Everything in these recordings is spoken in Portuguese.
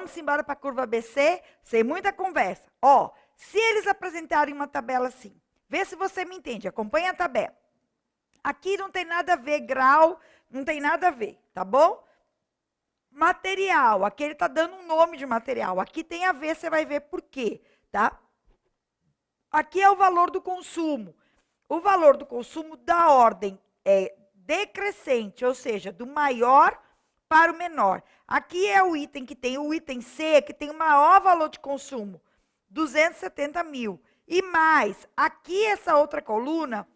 Vamos embora para a curva ABC, sem muita conversa. Ó, se eles apresentarem uma tabela assim, vê se você me entende, acompanha a tabela. Aqui não tem nada a ver, grau, não tem nada a ver, tá bom? Material, aqui ele está dando um nome de material. Aqui tem a ver, você vai ver por quê, tá? Aqui é o valor do consumo. O valor do consumo da ordem é decrescente, ou seja, do maior para o menor. Aqui é o item que tem o item C, que tem o maior valor de consumo, 270 mil. E mais, aqui essa outra coluna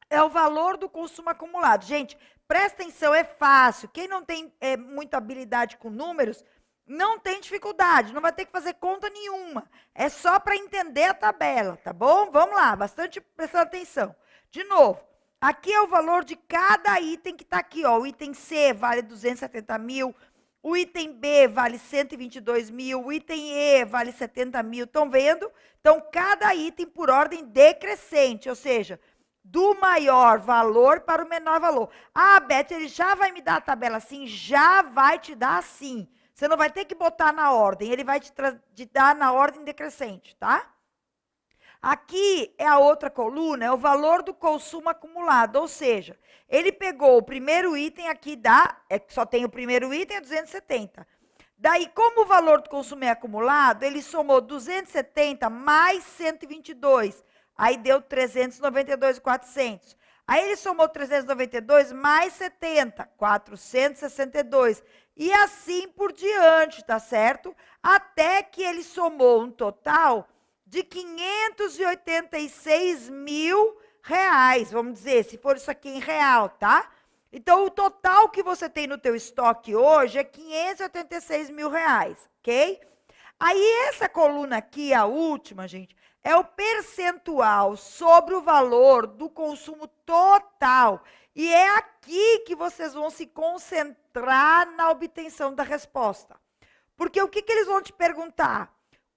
é o valor do consumo acumulado. Gente, presta atenção, é fácil. Quem não tem muita habilidade com números, não tem dificuldade, não vai ter que fazer conta nenhuma. É só para entender a tabela, tá bom? Vamos lá, bastante prestando atenção. De novo, aqui é o valor de cada item que está aqui, ó. O item C vale 270 mil, o item B vale 122 mil, o item E vale 70 mil. Estão vendo? Então, cada item por ordem decrescente, ou seja, do maior valor para o menor valor. Ah, Beth, ele já vai me dar a tabela assim? Já vai te dar assim. Você não vai ter que botar na ordem, ele vai te dar na ordem decrescente, tá? Aqui é a outra coluna, é o valor do consumo acumulado, ou seja, ele pegou o primeiro item aqui, só tem o primeiro item, é 270. Daí, como o valor do consumo é acumulado, ele somou 270 mais 122, aí deu 392,400. Aí ele somou 392 mais 70, 462. E assim por diante, tá certo? Até que ele somou um total de 586 mil reais, vamos dizer, se for isso aqui em real, tá? Então, o total que você tem no teu estoque hoje é 586 mil reais, ok? Aí, essa coluna aqui, a última, gente, é o percentual sobre o valor do consumo total. E é aqui que vocês vão se concentrar na obtenção da resposta. Porque o que eles vão te perguntar?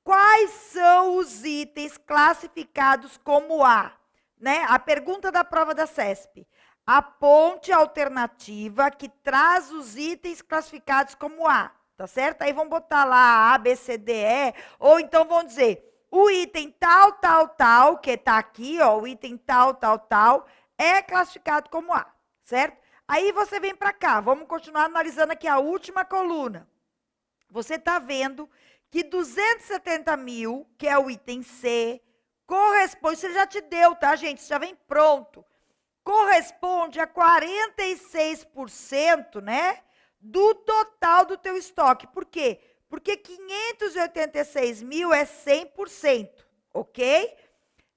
Quais são os itens classificados como A? Né? A pergunta da prova da CESP. Aponte a alternativa que traz os itens classificados como A. Tá certo? Aí vão botar lá A, B, C, D, E. Ou então vão dizer... O item tal, tal, tal, que está aqui, ó, o item tal, tal, tal, é classificado como A, certo? Aí você vem para cá, vamos continuar analisando aqui a última coluna. Você está vendo que 270 mil, que é o item C, corresponde, isso ele já te deu, tá, gente? Isso já vem pronto. Corresponde a 46%, né, do total do teu estoque. Por quê? Porque 586 mil é 100%, ok?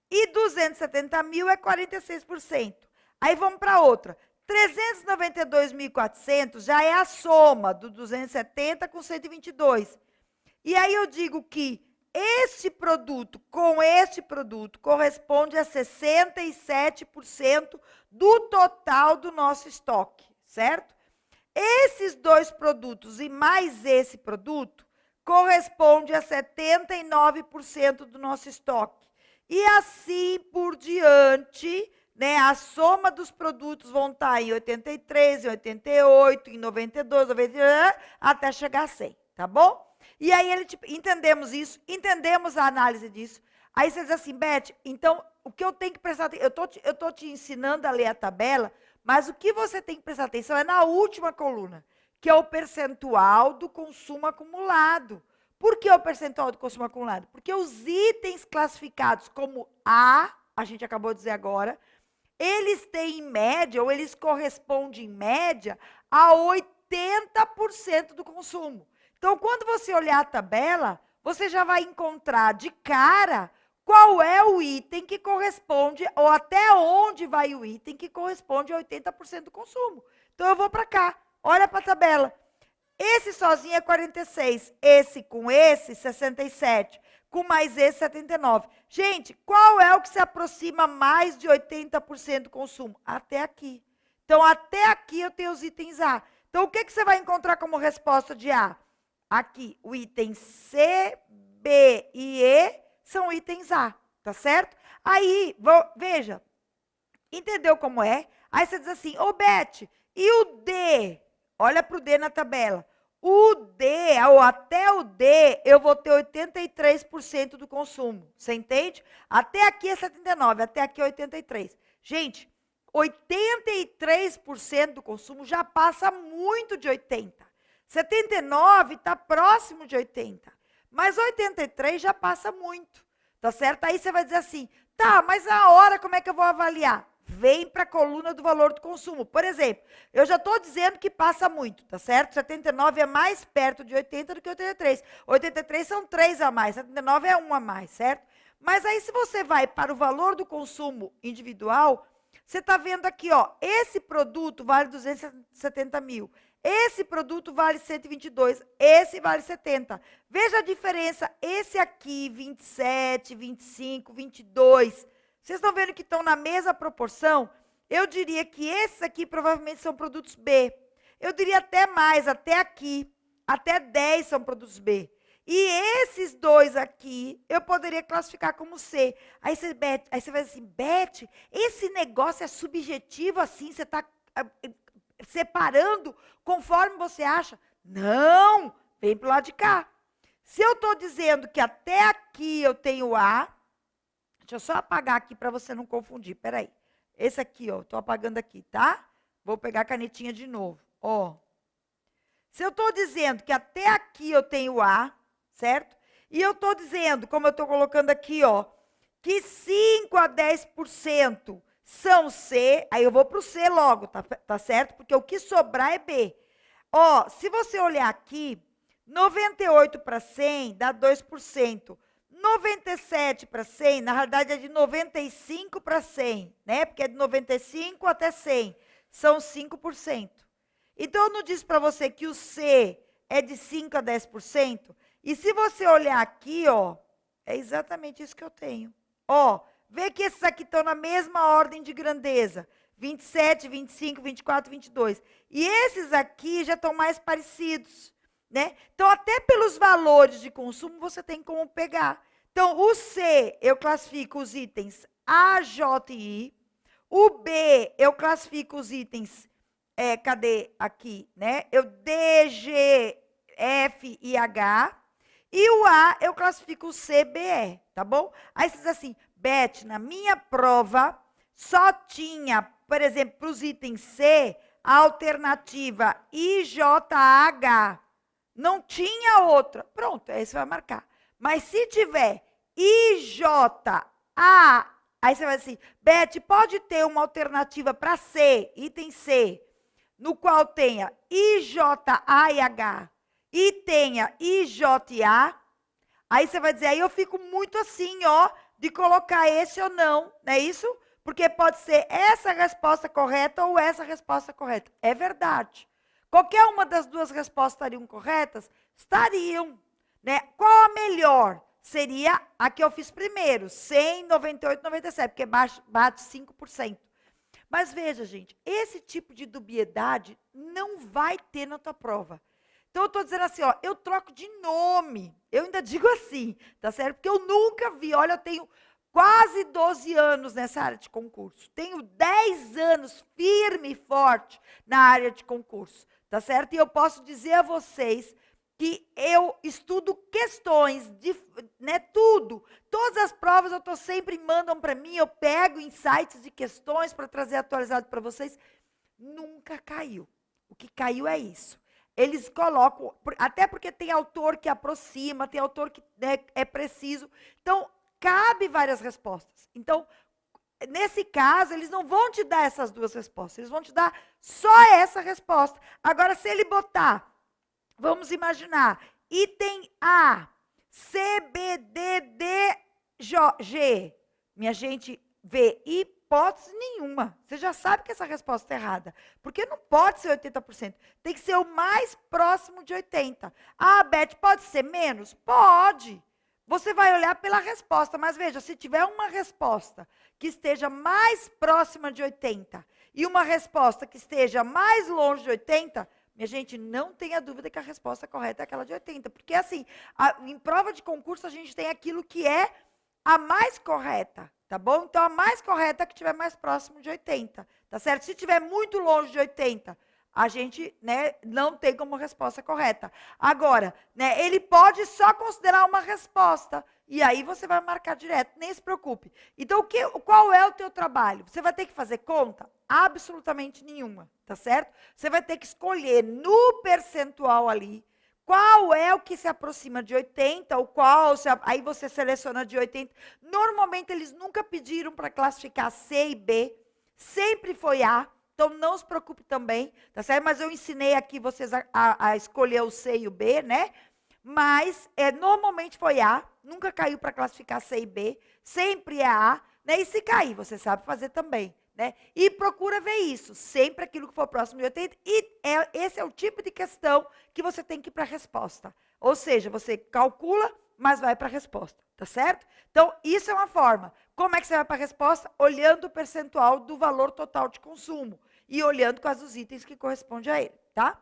E 270 mil é 46%. Aí vamos para outra. 392.400 já é a soma do 270 com 122. E aí eu digo que este produto com este produto corresponde a 67% do total do nosso estoque, certo? Esses dois produtos e mais esse produto corresponde a 79% do nosso estoque. E assim por diante, né? A soma dos produtos vão estar em 83, em 88, em 92, 92, até chegar a 100, tá bom? E aí entendemos isso, entendemos a análise disso. Aí você diz assim, Beth, então o que eu tenho que prestar atenção, eu tô te ensinando a ler a tabela, mas o que você tem que prestar atenção é na última coluna, que é o percentual do consumo acumulado. Por que o percentual do consumo acumulado? Porque os itens classificados como A gente acabou de dizer agora, eles têm em média, ou eles correspondem em média, a 80% do consumo. Então, quando você olhar a tabela, você já vai encontrar de cara qual é o item que corresponde, ou até onde vai o item que corresponde a 80% do consumo. Então, eu vou para cá, olha para a tabela. Esse sozinho é 46, esse com esse, 67, com mais esse, 79. Gente, qual é o que se aproxima mais de 80% do consumo? Até aqui. Então, até aqui eu tenho os itens A. Então, o que você vai encontrar como resposta de A? Aqui, o item C, B e E são itens A, tá certo? Aí, veja, entendeu como é? Aí você diz assim, ô Beth, e o D? Olha para o D na tabela. O D, ou até o D, eu vou ter 83% do consumo. Você entende? Até aqui é 79, até aqui é 83. Gente, 83% do consumo já passa muito de 80. 79 está próximo de 80. Mas 83 já passa muito. Tá certo? Aí você vai dizer assim, tá, mas a hora como é que eu vou avaliar? Vem para a coluna do valor do consumo. Por exemplo, eu já estou dizendo que passa muito, tá certo? 79 é mais perto de 80 do que 83. 83 são 3 a mais, 79 é 1 a mais, certo? Mas aí se você vai para o valor do consumo individual, você está vendo aqui, ó, esse produto vale 270 mil. Esse produto vale 122, esse vale 70. Veja a diferença, esse aqui, 27, 25, 22... Vocês estão vendo que estão na mesma proporção? Eu diria que esses aqui provavelmente são produtos B. Eu diria até mais, até aqui. Até 10 são produtos B. E esses dois aqui, eu poderia classificar como C. Aí você vai dizer assim, Beth, esse negócio é subjetivo assim? Você está separando conforme você acha? Não, vem para o lado de cá. Se eu estou dizendo que até aqui eu tenho A, deixa eu só apagar aqui para você não confundir. Peraí. Esse aqui, ó, estou apagando aqui, tá? Vou pegar a canetinha de novo. Ó. Se eu estou dizendo que até aqui eu tenho A, certo? E eu estou dizendo, como eu estou colocando aqui, ó, que 5 a 10% são C, aí eu vou para o C logo, tá certo? Porque o que sobrar é B. Ó, se você olhar aqui, 98 para 100 dá 2%. 97 para 100, na realidade é de 95 para 100, né? Porque é de 95 até 100, são 5%. Então, eu não disse para você que o C é de 5 a 10%? E se você olhar aqui, ó, é exatamente isso que eu tenho. Ó, vê que esses aqui estão na mesma ordem de grandeza. 27, 25, 24, 22. E esses aqui já estão mais parecidos. Né? Então, até pelos valores de consumo, você tem como pegar. Então, o C, eu classifico os itens A, J e I. O B, eu classifico os itens, cadê aqui? Né? Eu D, G, F e H. E o A, eu classifico o C, B, E, tá bom? Aí você diz assim, Beth, na minha prova, só tinha, por exemplo, para os itens C, a alternativa IJH. Não tinha outra. Pronto, aí você vai marcar. Mas se tiver IJA, aí você vai dizer assim, Beth, pode ter uma alternativa para C, item C, no qual tenha IJA e H e tenha IJA. Aí você vai dizer, aí eu fico muito assim, ó, de colocar esse ou não, não é isso? Porque pode ser essa resposta correta ou essa resposta correta. É verdade. Qualquer uma das duas respostas estariam corretas? Estariam. Né? Qual a melhor? Seria a que eu fiz primeiro, 100, 98, 97, porque bate 5%. Mas veja, gente, esse tipo de dubiedade não vai ter na tua prova. Então, eu estou dizendo assim, ó, eu troco de nome. Eu ainda digo assim, tá certo? Porque eu nunca vi, olha, eu tenho quase 12 anos nessa área de concurso. Tenho 10 anos firme e forte na área de concurso. Tá certo? E eu posso dizer a vocês que eu estudo questões, né, tudo. Todas as provas sempre mandam para mim, eu pego insights de questões para trazer atualizado para vocês. Nunca caiu. O que caiu é isso. Eles colocam, até porque tem autor que aproxima, tem autor que, né, é preciso. Então, cabe várias respostas. Então, nesse caso, eles não vão te dar essas duas respostas, eles vão te dar só essa resposta. Agora, se ele botar, vamos imaginar, item A, C, B, D, D, G, minha gente vê hipótese nenhuma. Você já sabe que essa resposta é errada, porque não pode ser 80%, tem que ser o mais próximo de 80%. Ah, Beth, pode ser menos? Pode. Você vai olhar pela resposta, mas veja, se tiver uma resposta que esteja mais próxima de 80 e uma resposta que esteja mais longe de 80, minha gente, não tenha dúvida que a resposta correta é aquela de 80. Porque assim, em prova de concurso a gente tem aquilo que é a mais correta, tá bom? Então a mais correta é que estiver mais próximo de 80, tá certo? Se estiver muito longe de 80, a gente, né, não tem como resposta correta. Agora, né, ele pode só considerar uma resposta. E aí você vai marcar direto, nem se preocupe. Então, qual é o teu trabalho? Você vai ter que fazer conta? Absolutamente nenhuma, tá certo? Você vai ter que escolher no percentual ali, qual é o que se aproxima de 80, o qual, aí você seleciona de 80. Normalmente, eles nunca pediram para classificar C e B, sempre foi A. Então, não se preocupe também, tá certo? Mas eu ensinei aqui vocês a escolher o C e o B, né? Mas, normalmente foi A, nunca caiu para classificar C e B, sempre é A, né? E se cair, você sabe fazer também, né? E procura ver isso, sempre aquilo que for próximo de 80, e esse é o tipo de questão que você tem que ir para a resposta. Ou seja, você calcula, mas vai para a resposta, tá certo? Então, isso é uma forma. Como é que você vai para a resposta? Olhando o percentual do valor total de consumo e olhando quais os itens que correspondem a ele, tá?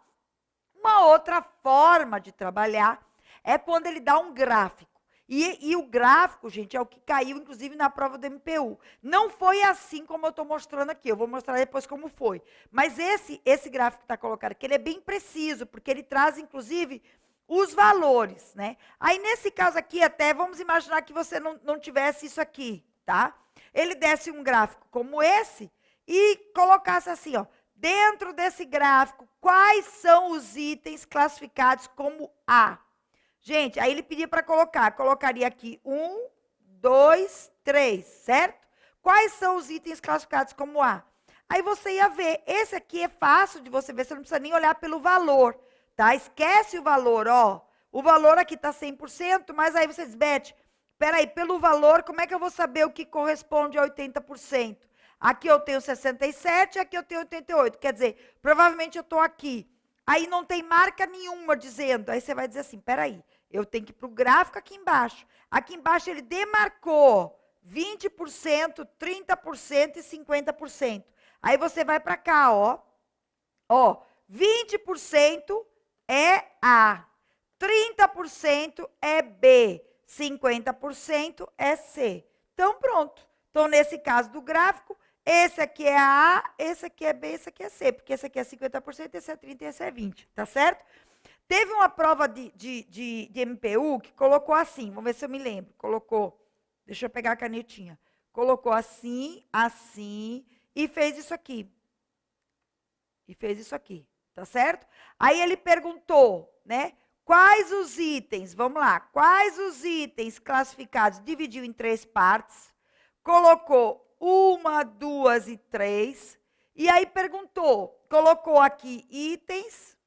Uma outra forma de trabalhar é quando ele dá um gráfico. E o gráfico, gente, é o que caiu, inclusive, na prova do MPU. Não foi assim como eu estou mostrando aqui. Eu vou mostrar depois como foi. Mas esse gráfico que está colocado aqui, ele é bem preciso, porque ele traz, inclusive, os valores, né? Aí, nesse caso aqui, até vamos imaginar que você não tivesse isso aqui, tá? Ele desse um gráfico como esse e colocasse assim, ó. Dentro desse gráfico, quais são os itens classificados como A? Gente, aí ele pedia para colocaria aqui 1, 2, 3, certo? Quais são os itens classificados como A? Aí você ia ver, esse aqui é fácil de você ver, você não precisa nem olhar pelo valor, tá? Esquece o valor, ó. O valor aqui está 100%, mas aí você diz, Beth, peraí, pelo valor, como é que eu vou saber o que corresponde a 80%? Aqui eu tenho 67, aqui eu tenho 88. Quer dizer, provavelmente eu estou aqui. Aí não tem marca nenhuma dizendo. Aí você vai dizer assim, peraí, eu tenho que ir para o gráfico aqui embaixo. Aqui embaixo ele demarcou 20%, 30% e 50%. Aí você vai para cá, ó. Ó, 20% é A, 30% é B, 50% é C. Então, pronto. Então, nesse caso do gráfico, esse aqui é A, esse aqui é B, esse aqui é C, porque esse aqui é 50%, esse é 30% e esse é 20%, tá certo? Teve uma prova de MPU que colocou assim, vamos ver se eu me lembro, colocou, deixa eu pegar a canetinha, colocou assim, assim, e fez isso aqui. E fez isso aqui, tá certo? Aí ele perguntou, né, quais os itens, vamos lá, quais os itens classificados, dividiu em 3 partes, colocou 1, 2 e 3, e aí perguntou, colocou aqui itens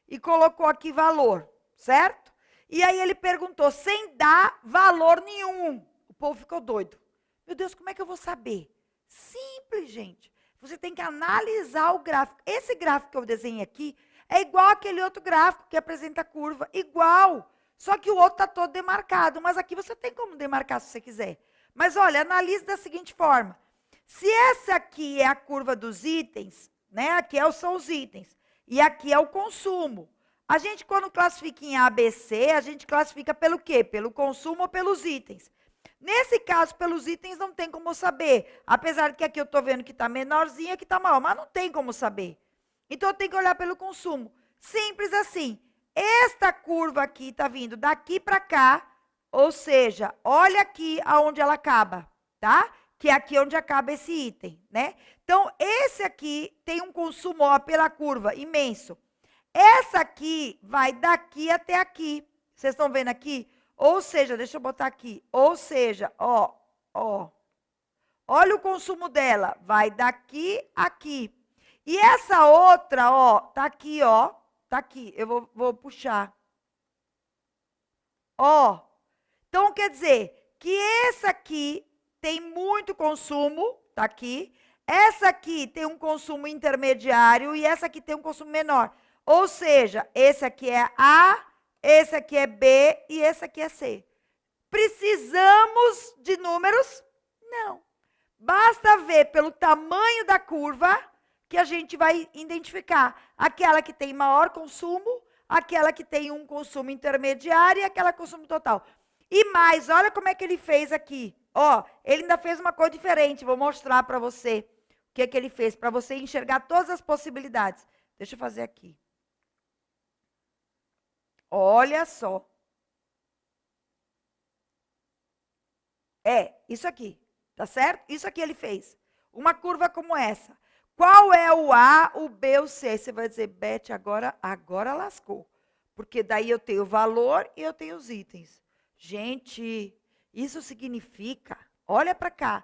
e colocou aqui valor, certo? E aí ele perguntou, sem dar valor nenhum. O povo ficou doido. Meu Deus, como é que eu vou saber? Simples, gente. Você tem que analisar o gráfico. Esse gráfico que eu desenhei aqui é igual aquele outro gráfico que apresenta a curva, igual. Só que o outro está todo demarcado, mas aqui você tem como demarcar se você quiser. Mas olha, analise da seguinte forma. Se essa aqui é a curva dos itens, né? Aqui são os itens. E aqui é o consumo. A gente, quando classifica em ABC, a gente classifica pelo quê? Pelo consumo ou pelos itens. Nesse caso, pelos itens, não tem como saber. Apesar de que aqui eu estou vendo que está menorzinho, aqui está maior, mas não tem como saber. Então, eu tenho que olhar pelo consumo. Simples assim. Esta curva aqui está vindo daqui para cá, ou seja, olha aqui aonde ela acaba, tá? Que é aqui onde acaba esse item, né? Então, esse aqui tem um consumo, ó, pela curva, imenso. Essa aqui vai daqui até aqui. Vocês estão vendo aqui? Ou seja, deixa eu botar aqui. Ou seja, ó. Olha o consumo dela. Vai daqui a aqui. E essa outra, ó, tá aqui, ó. Tá aqui. Eu vou puxar. Ó. Então, quer dizer que essa aqui tem muito consumo, tá aqui. Essa aqui tem um consumo intermediário e essa aqui tem um consumo menor. Ou seja, esse aqui é A, esse aqui é B e esse aqui é C. Precisamos de números? Não. Basta ver pelo tamanho da curva que a gente vai identificar aquela que tem maior consumo, aquela que tem um consumo intermediário e aquela consumo total. E mais, olha como é que ele fez aqui. Ó, ele ainda fez uma coisa diferente. Vou mostrar para você o que é que ele fez, para você enxergar todas as possibilidades. Deixa eu fazer aqui. Olha só. É, isso aqui, tá certo? Isso aqui ele fez. Uma curva como essa. Qual é o A, o B, o C? Você vai dizer, Beth, agora lascou. Porque daí eu tenho o valor e eu tenho os itens. Gente, isso significa, olha para cá.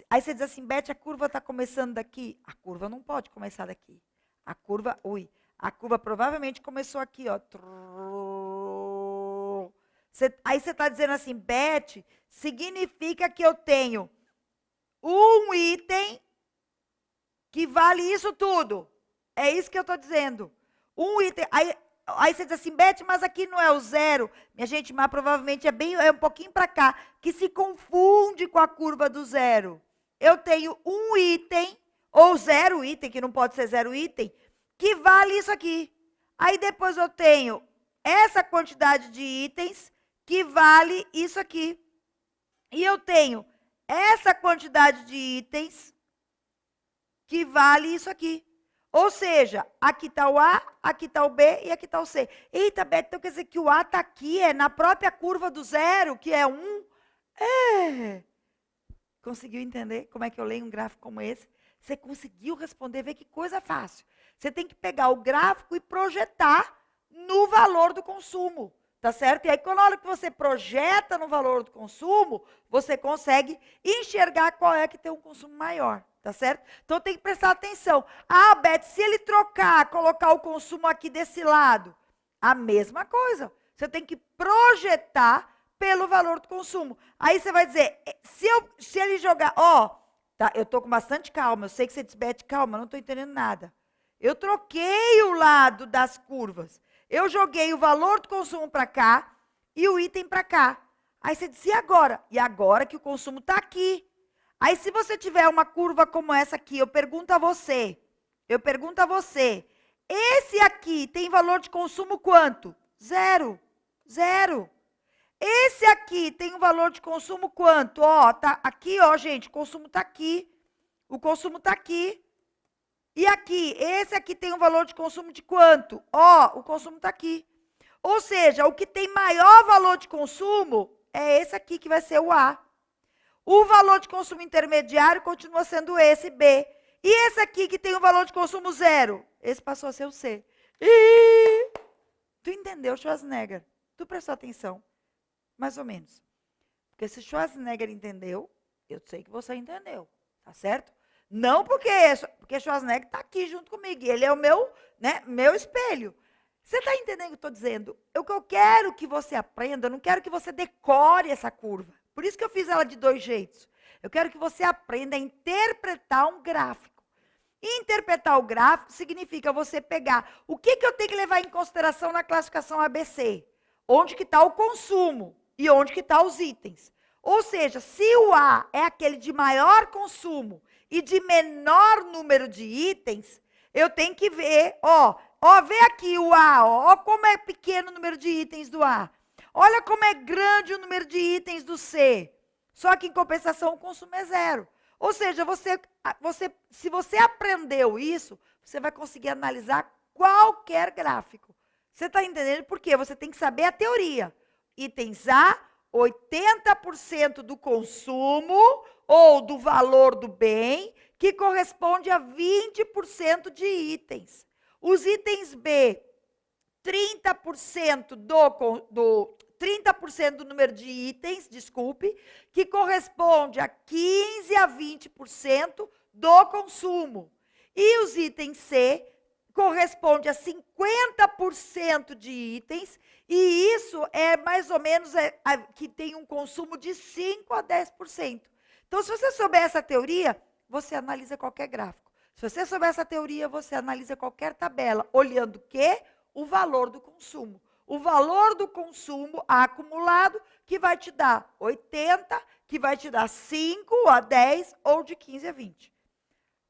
Aí você diz assim, Beth, a curva está começando daqui. A curva não pode começar daqui. A curva provavelmente começou aqui, ó. Aí você está dizendo assim, Beth, significa que eu tenho um item que vale isso tudo. É isso que eu estou dizendo. Um item. Aí você diz assim, Beth, mas aqui não é o zero. Minha gente, mas provavelmente é um pouquinho para cá, que se confunde com a curva do zero. Eu tenho um item, ou zero item, que não pode ser zero item, que vale isso aqui. Aí depois eu tenho essa quantidade de itens que vale isso aqui. E eu tenho essa quantidade de itens que vale isso aqui. Ou seja, aqui está o A, aqui está o B e aqui está o C. Eita, Beth, então quer dizer que o A está aqui, é na própria curva do zero, que é 1? É. Conseguiu entender como é que eu leio um gráfico como esse? Você conseguiu responder, vê que coisa fácil. Você tem que pegar o gráfico e projetar no valor do consumo, tá certo? E aí, quando a hora que você projeta no valor do consumo, você consegue enxergar qual é que tem um consumo maior. Tá certo? Então, tem que prestar atenção. Ah, Beth, se ele colocar o consumo aqui desse lado, a mesma coisa. Você tem que projetar pelo valor do consumo. Aí você vai dizer, se ele jogar, tá, eu estou com bastante calma, eu sei que você diz, Beth, calma, não estou entendendo nada. Eu troquei o lado das curvas. Eu joguei o valor do consumo para cá e o item para cá. Aí você diz, e agora? E agora que o consumo está aqui. Aí, se você tiver uma curva como essa aqui, eu pergunto a você, esse aqui tem valor de consumo quanto? Zero. Esse aqui tem um valor de consumo quanto? Tá aqui, gente, o consumo está aqui. O consumo está aqui. E aqui, esse aqui tem um valor de consumo de quanto? O consumo está aqui. Ou seja, o que tem maior valor de consumo é esse aqui, que vai ser o A. O valor de consumo intermediário continua sendo esse, B. E esse aqui que tem um valor de consumo zero, esse passou a ser o C. Tu entendeu, Schwarzenegger? Tu prestou atenção? Mais ou menos. Porque se Schwarzenegger entendeu, eu sei que você entendeu. Tá certo? Não porque Schwarzenegger está aqui junto comigo. Ele é o meu espelho. Você está entendendo o que eu estou dizendo? O que eu quero que você aprenda, eu não quero que você decore essa curva. Por isso que eu fiz ela de 2 jeitos. Eu quero que você aprenda a interpretar um gráfico. E interpretar o gráfico significa você pegar o que eu tenho que levar em consideração na classificação ABC. Onde que está o consumo e onde que estão os itens. Ou seja, se o A é aquele de maior consumo e de menor número de itens, eu tenho que ver, vê aqui o A, como é pequeno o número de itens do A. Olha como é grande o número de itens do C. Só que, em compensação, o consumo é zero. Ou seja, se você aprendeu isso, você vai conseguir analisar qualquer gráfico. Você está entendendo por quê? Você tem que saber a teoria. Itens A, 80% do consumo ou do valor do bem, que corresponde a 20% de itens. Os itens B, 30% do número de itens, que corresponde a 15% a 20% do consumo. E os itens C corresponde a 50% de itens, e isso é mais ou menos que tem um consumo de 5% a 10%. Então, se você souber essa teoria, você analisa qualquer gráfico. Se você souber essa teoria, você analisa qualquer tabela, olhando o quê? O valor do consumo. O valor do consumo acumulado, que vai te dar 80, que vai te dar 5 a 10 ou de 15 a 20.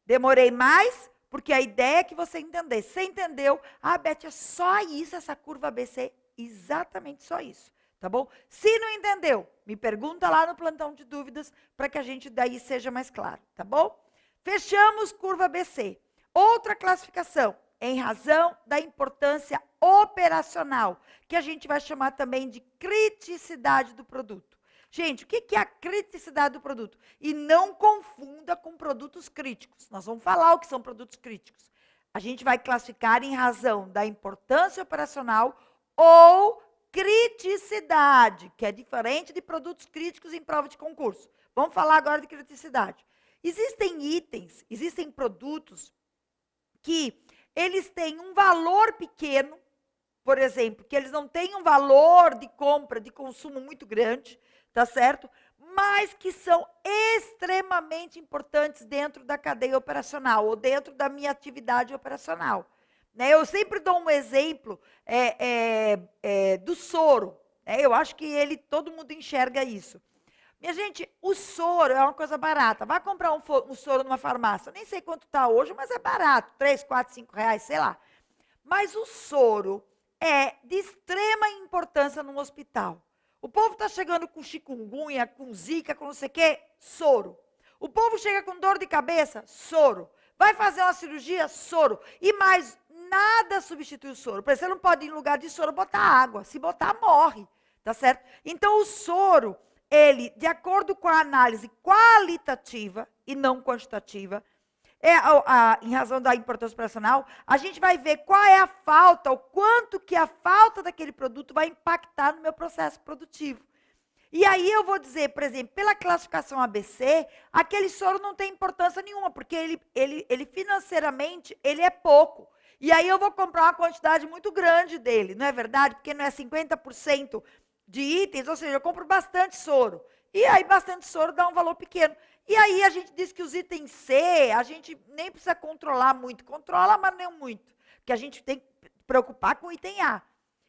Demorei mais, porque a ideia é que você entendesse. Você entendeu? Beth, é só isso, essa curva ABC? Exatamente só isso, tá bom? Se não entendeu, me pergunta lá no plantão de dúvidas, para que a gente daí seja mais claro, tá bom? Fechamos curva ABC. Outra classificação em razão da importância operacional, que a gente vai chamar também de criticidade do produto. Gente, o que é a criticidade do produto? E não confunda com produtos críticos. Nós vamos falar o que são produtos críticos. A gente vai classificar em razão da importância operacional ou criticidade, que é diferente de produtos críticos em prova de concurso. Vamos falar agora de criticidade. Existem itens, existem produtos que eles têm um valor pequeno, por exemplo, que eles não têm um valor de compra, de consumo muito grande, tá certo? Mas que são extremamente importantes dentro da cadeia operacional ou dentro da minha atividade operacional. Né? Eu sempre dou um exemplo do soro. Eu acho que todo mundo enxerga isso. Minha gente, o soro é uma coisa barata. Vai comprar um soro numa farmácia. Nem sei quanto está hoje, mas é barato. 3, 4, 5 reais, sei lá. Mas o soro é de extrema importância num hospital. O povo está chegando com chikungunya, com zika, com não sei o quê, soro. O povo chega com dor de cabeça, soro. Vai fazer uma cirurgia, soro. E mais, nada substitui o soro. Por exemplo, você não pode, em lugar de soro, botar água. Se botar, morre. Tá certo? Então, o soro, ele, de acordo com a análise qualitativa e não quantitativa, em razão da importância operacional, a gente vai ver qual é a falta, o quanto que a falta daquele produto vai impactar no meu processo produtivo. E aí eu vou dizer, por exemplo, pela classificação ABC, aquele soro não tem importância nenhuma, porque ele financeiramente, ele é pouco. E aí eu vou comprar uma quantidade muito grande dele, não é verdade? Porque não é 50% de itens, ou seja, eu compro bastante soro. E aí bastante soro dá um valor pequeno. E aí a gente diz que os itens C, a gente nem precisa controlar muito. Controla, mas não muito. Porque a gente tem que preocupar com o item A.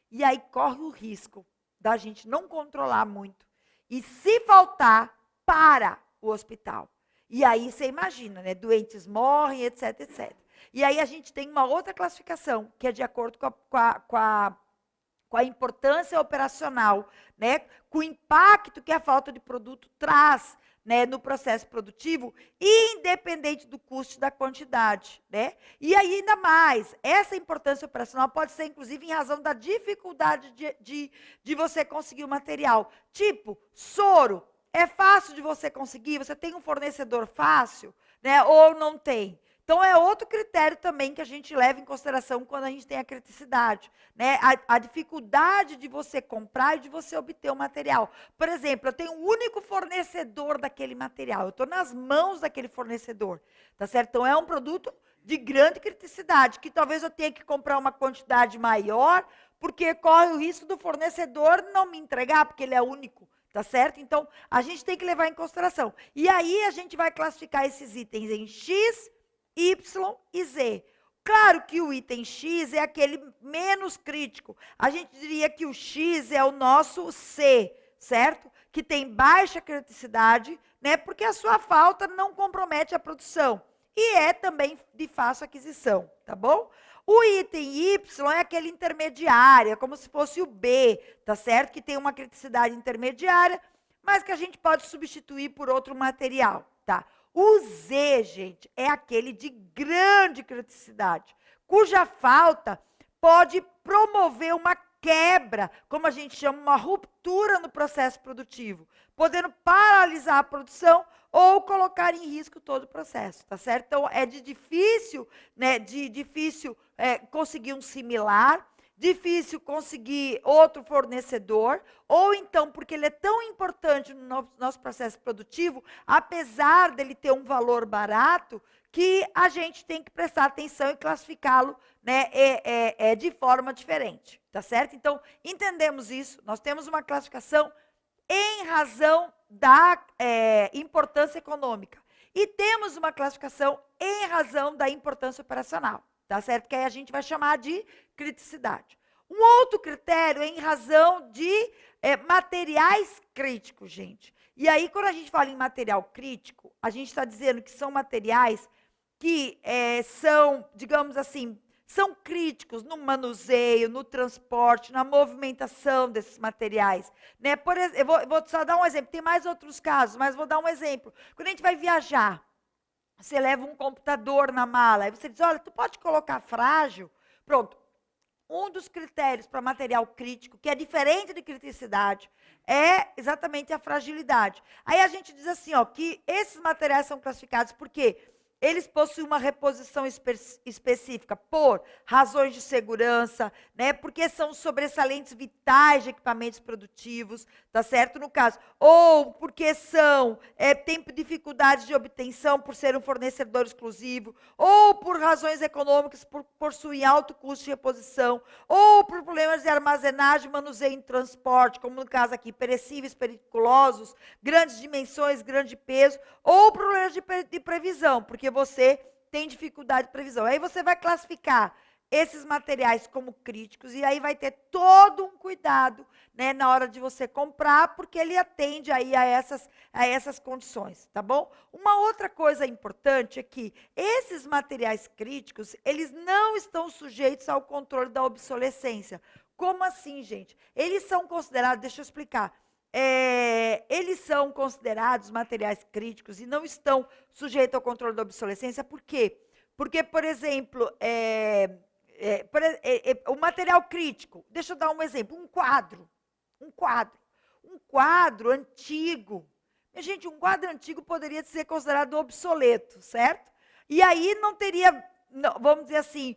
E aí corre o risco da gente não controlar muito. E se faltar, para o hospital. E aí você imagina, né? Doentes morrem, etc, etc. E aí a gente tem uma outra classificação, que é de acordo com a importância operacional, né? Com o impacto que a falta de produto traz, né, no processo produtivo, independente do custo e da quantidade. Né? E aí, ainda mais, essa importância operacional pode ser, inclusive, em razão da dificuldade de você conseguir o material. Tipo, soro, é fácil de você conseguir? Você tem um fornecedor fácil? Né? Ou não tem? Então, é outro critério também que a gente leva em consideração quando a gente tem a criticidade. Né? A dificuldade de você comprar e de você obter o material. Por exemplo, eu tenho um único fornecedor daquele material. Eu estou nas mãos daquele fornecedor. Tá certo? Então, é um produto de grande criticidade, que talvez eu tenha que comprar uma quantidade maior, porque corre o risco do fornecedor não me entregar, porque ele é único. Tá certo? Então, a gente tem que levar em consideração. E aí, a gente vai classificar esses itens em X, Y e Z. Claro que o item X é aquele menos crítico. A gente diria que o X é o nosso C, certo? Que tem baixa criticidade, né? Porque a sua falta não compromete a produção. E é também de fácil aquisição, tá bom? O item Y é aquele intermediário, é como se fosse o B, tá certo? Que tem uma criticidade intermediária, mas que a gente pode substituir por outro material, tá? O Z, gente, é aquele de grande criticidade, cuja falta pode promover uma quebra, como a gente chama, uma ruptura no processo produtivo, podendo paralisar a produção ou colocar em risco todo o processo, tá certo? Então, é difícil conseguir um similar, difícil conseguir outro fornecedor, ou então, porque ele é tão importante no nosso processo produtivo, apesar dele ter um valor barato, que a gente tem que prestar atenção e classificá-lo, né, de forma diferente, tá certo? Então, entendemos isso, nós temos uma classificação em razão da importância econômica, e temos uma classificação em razão da importância operacional. Tá certo? Que aí a gente vai chamar de criticidade. Um outro critério é em razão de materiais críticos, gente. E aí, quando a gente fala em material crítico, a gente está dizendo que são materiais que são, digamos assim, são críticos no manuseio, no transporte, na movimentação desses materiais. Né? Por exemplo, eu vou só dar um exemplo, tem mais outros casos, mas vou dar um exemplo. Quando a gente vai viajar, você leva um computador na mala, aí você diz, olha, tu pode colocar frágil? Pronto. Um dos critérios para material crítico, que é diferente de criticidade, é exatamente a fragilidade. Aí a gente diz assim, ó, que esses materiais são classificados porque eles possuem uma reposição específica por razões de segurança, né? Porque são sobressalentes vitais de equipamentos produtivos, tá certo? No caso, ou porque têm dificuldades de obtenção por ser um fornecedor exclusivo, ou por razões econômicas, por possuir alto custo de reposição, ou por problemas de armazenagem, manuseio e transporte, como no caso aqui, perecíveis, periculosos, grandes dimensões, grande peso, ou problemas de previsão, porque você tem dificuldade de previsão. Aí você vai classificar esses materiais como críticos e aí vai ter todo um cuidado, né, na hora de você comprar, porque ele atende aí a essas condições, tá bom? Uma outra coisa importante é que esses materiais críticos, eles não estão sujeitos ao controle da obsolescência. Como assim, gente? Eles são considerados, deixa eu explicar, eles são considerados materiais críticos e não estão sujeitos ao controle da obsolescência, por quê? Porque, por exemplo, o material crítico, deixa eu dar um exemplo, um quadro antigo. Gente, um quadro antigo poderia ser considerado obsoleto, certo? E aí não teria, vamos dizer assim,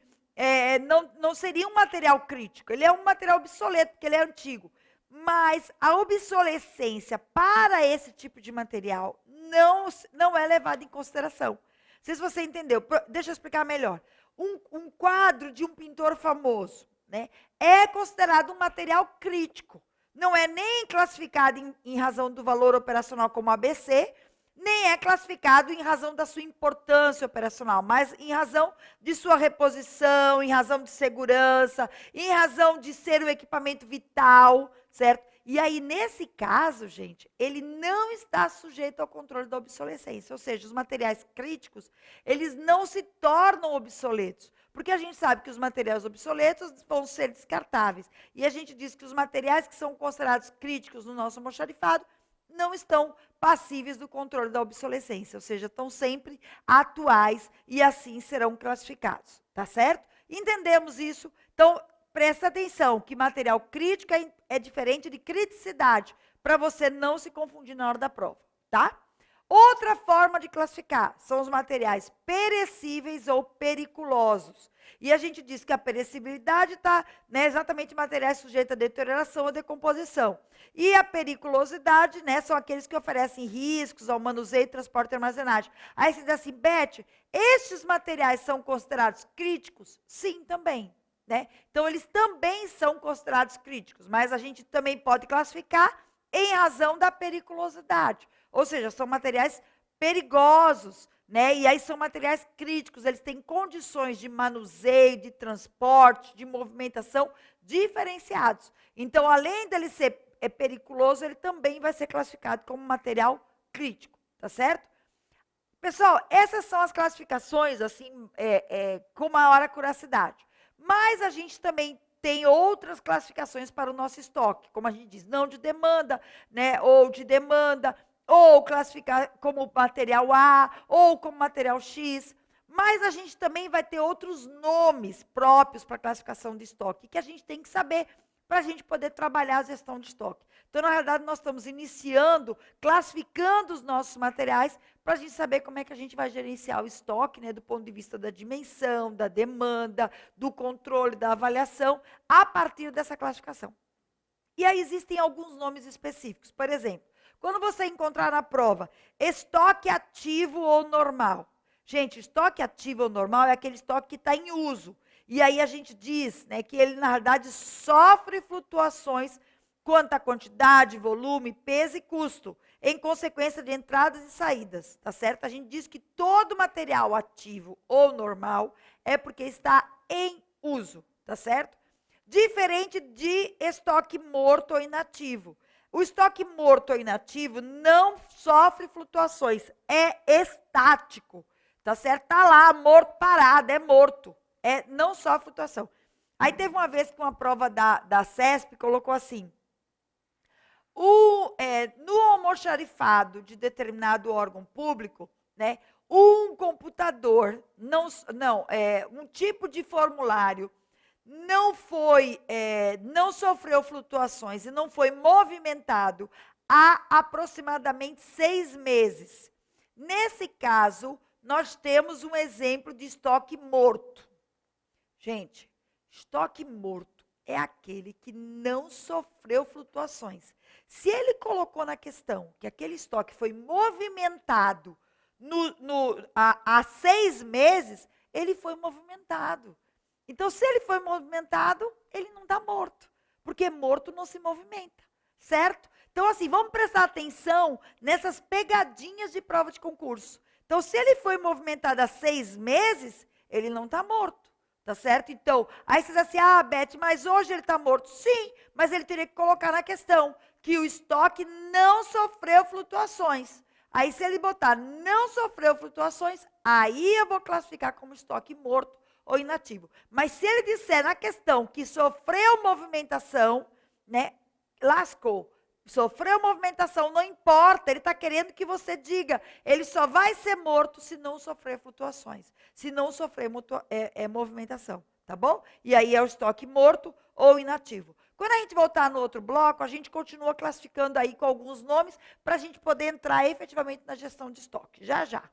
não seria um material crítico, ele é um material obsoleto, porque ele é antigo. Mas a obsolescência para esse tipo de material não é levada em consideração. Não sei se você entendeu. Deixa eu explicar melhor. Um quadro de um pintor famoso, né, é considerado um material crítico. Não é nem classificado em razão do valor operacional como ABC, nem é classificado em razão da sua importância operacional, mas em razão de sua reposição, em razão de segurança, em razão de ser um equipamento vital, certo? E aí, nesse caso, gente, ele não está sujeito ao controle da obsolescência, ou seja, os materiais críticos, eles não se tornam obsoletos, porque a gente sabe que os materiais obsoletos vão ser descartáveis. E a gente diz que os materiais que são considerados críticos no nosso almoxarifado não estão passíveis do controle da obsolescência, ou seja, estão sempre atuais e assim serão classificados, tá certo? Entendemos isso? Então, presta atenção que material crítico é diferente de criticidade, para você não se confundir na hora da prova, tá? Outra forma de classificar são os materiais perecíveis ou periculosos. E a gente diz que a perecibilidade está, né, exatamente em materiais sujeitos a deterioração ou decomposição. E a periculosidade, né, são aqueles que oferecem riscos ao manuseio, transporte e armazenagem. Aí você diz assim, Beth, estes materiais são considerados críticos? Sim, também. Né? Então, eles também são considerados críticos, mas a gente também pode classificar em razão da periculosidade. Ou seja, são materiais perigosos, né? E aí são materiais críticos, eles têm condições de manuseio, de transporte, de movimentação diferenciados. Então, além dele ser periculoso, ele também vai ser classificado como material crítico, tá certo? Pessoal, essas são as classificações, assim, com maior acuracidade. Mas a gente também tem outras classificações para o nosso estoque, como a gente diz, não de demanda, né, ou de demanda, ou classificar como material A, ou como material X. Mas a gente também vai ter outros nomes próprios para classificação de estoque, que a gente tem que saber para a gente poder trabalhar a gestão de estoque. Então, na realidade, nós estamos iniciando, classificando os nossos materiais, para a gente saber como é que a gente vai gerenciar o estoque, né, do ponto de vista da dimensão, da demanda, do controle, da avaliação, a partir dessa classificação. E aí existem alguns nomes específicos. Por exemplo, quando você encontrar na prova estoque ativo ou normal. Gente, estoque ativo ou normal é aquele estoque que está em uso. E aí a gente diz, né, que ele, na verdade, sofre flutuações quanto à quantidade, volume, peso e custo, em consequência de entradas e saídas, tá certo? A gente diz que todo material ativo ou normal é porque está em uso, tá certo? Diferente de estoque morto ou inativo. O estoque morto ou inativo não sofre flutuações, é estático, tá certo? Está lá, morto, parado, é morto, não sofre flutuação. Aí teve uma vez que uma prova da CESP colocou assim, no almoxarifado de determinado órgão público, né? Um computador, um tipo de formulário não sofreu flutuações e não foi movimentado há aproximadamente 6 meses. Nesse caso, nós temos um exemplo de estoque morto. Gente, estoque morto é aquele que não sofreu flutuações. Se ele colocou na questão que aquele estoque foi movimentado há 6 meses, ele foi movimentado. Então, se ele foi movimentado, ele não está morto, porque morto não se movimenta, certo? Então, assim, vamos prestar atenção nessas pegadinhas de prova de concurso. Então, se ele foi movimentado há 6 meses, ele não está morto, tá certo? Então, aí você diz assim, Beth, mas hoje ele está morto. Sim, mas ele teria que colocar na questão que o estoque não sofreu flutuações. Aí, se ele botar não sofreu flutuações, aí eu vou classificar como estoque morto ou inativo. Mas se ele disser na questão que sofreu movimentação, né, lascou. Sofreu movimentação, não importa, ele está querendo que você diga, ele só vai ser morto se não sofrer flutuações, se não sofrer movimentação, tá bom? E aí é o estoque morto ou inativo. Quando a gente voltar no outro bloco, a gente continua classificando aí com alguns nomes para a gente poder entrar efetivamente na gestão de estoque. Já, já.